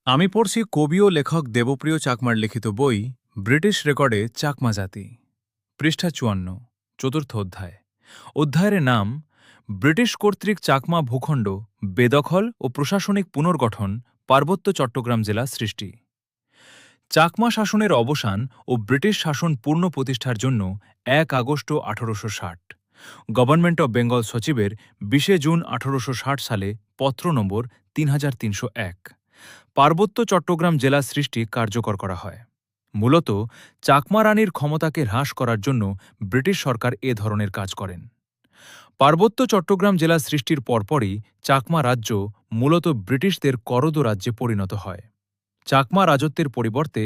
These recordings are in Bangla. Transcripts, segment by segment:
আমি পড়ছি কবি ও লেখক দেবপ্রিয় চাকমার লিখিত বই ব্রিটিশ রেকর্ডে চাকমা জাতি, পৃষ্ঠা ৫৪, চতুর্থ অধ্যায়। অধ্যায়ের নাম ব্রিটিশ কর্তৃক চাকমা ভূখণ্ড বেদখল ও প্রশাসনিক পুনর্গঠন, পার্বত্য চট্টগ্রাম জেলা সৃষ্টি। চাকমা শাসনের অবসান ও ব্রিটিশ শাসন পূর্ণ প্রতিষ্ঠার জন্য ১ আগস্ট ১৮৬০ গভর্নমেন্ট অব বেঙ্গল সচিবের ২০ জুন ১৮৬০ সালে পত্র নম্বর ৩৩০১ পার্বত্য চট্টগ্রাম জেলা সৃষ্টি কার্যকর করা হয়। মূলত চাকমা রানীর ক্ষমতাকে হ্রাস করার জন্য ব্রিটিশ সরকার এ ধরনের কাজ করেন। পার্বত্য চট্টগ্রাম জেলা সৃষ্টির পরপরই চাকমা রাজ্য মূলত ব্রিটিশদের করদ রাজ্যে পরিণত হয়। চাকমা রাজত্বের পরিবর্তে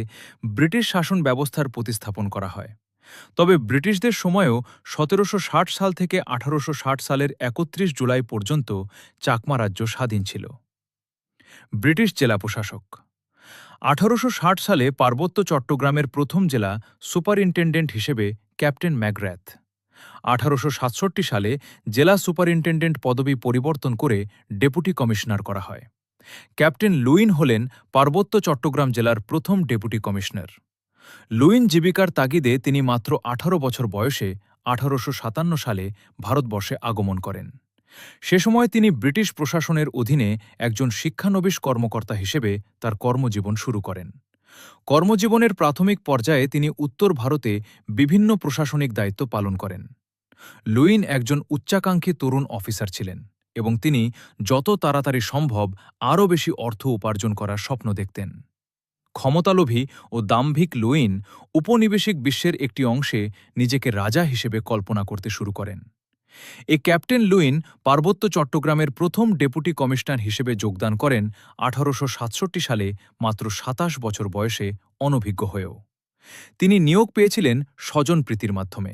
ব্রিটিশ শাসন ব্যবস্থার প্রতিস্থাপন করা হয়। তবে ব্রিটিশদের সময়ও ১৭৬০ সাল থেকে ১৮৬০ সালের ৩১ জুলাই পর্যন্ত চাকমা রাজ্য স্বাধীন ছিল। ব্রিটিশ জেলা প্রশাসক ১৮৬০ সালে পার্বত্য চট্টগ্রামের প্রথম জেলা সুপারিনটেনডেন্ট হিসেবে ক্যাপ্টেন ম্যাকগ্রাথ। ১৮৬৭ সালে জেলা সুপারিনটেনডেন্ট পদবি পরিবর্তন করে ডেপুটি কমিশনার করা হয়। ক্যাপ্টেন লুইন হলেন পার্বত্য চট্টগ্রাম জেলার প্রথম ডেপুটি কমিশনার। লুইন জীবিকার তাগিদে তিনি মাত্র ১৮ বছর বয়সে ১৮৫৭ সালে ভারতবর্ষে আগমন করেন। সে সময় তিনি ব্রিটিশ প্রশাসনের অধীনে একজন শিক্ষানবিশ কর্মকর্তা হিসেবে তার কর্মজীবন শুরু করেন। কর্মজীবনের প্রাথমিক পর্যায়ে তিনি উত্তর ভারতে বিভিন্ন প্রশাসনিক দায়িত্ব পালন করেন। লুইন একজন উচ্চাকাঙ্ক্ষী তরুণ অফিসার ছিলেন এবং তিনি যত তাড়াতাড়ি সম্ভব আরও বেশি অর্থ উপার্জন করার স্বপ্ন দেখতেন। ক্ষমতালোভী ও দাম্ভিক লুইন উপনিবেশিক বিশ্বের একটি অংশে নিজেকে রাজা হিসেবে কল্পনা করতে শুরু করেন। এই ক্যাপ্টেন লুইন পার্বত্য চট্টগ্রামের প্রথম ডেপুটি কমিশনার হিসেবে যোগদান করেন ১৮৬৭ সালে মাত্র ২৭ বছর বয়সে, অনভিজ্ঞ হয়েও। তিনি নিয়োগ পেয়েছিলেন স্বজনপ্রীতির মাধ্যমে।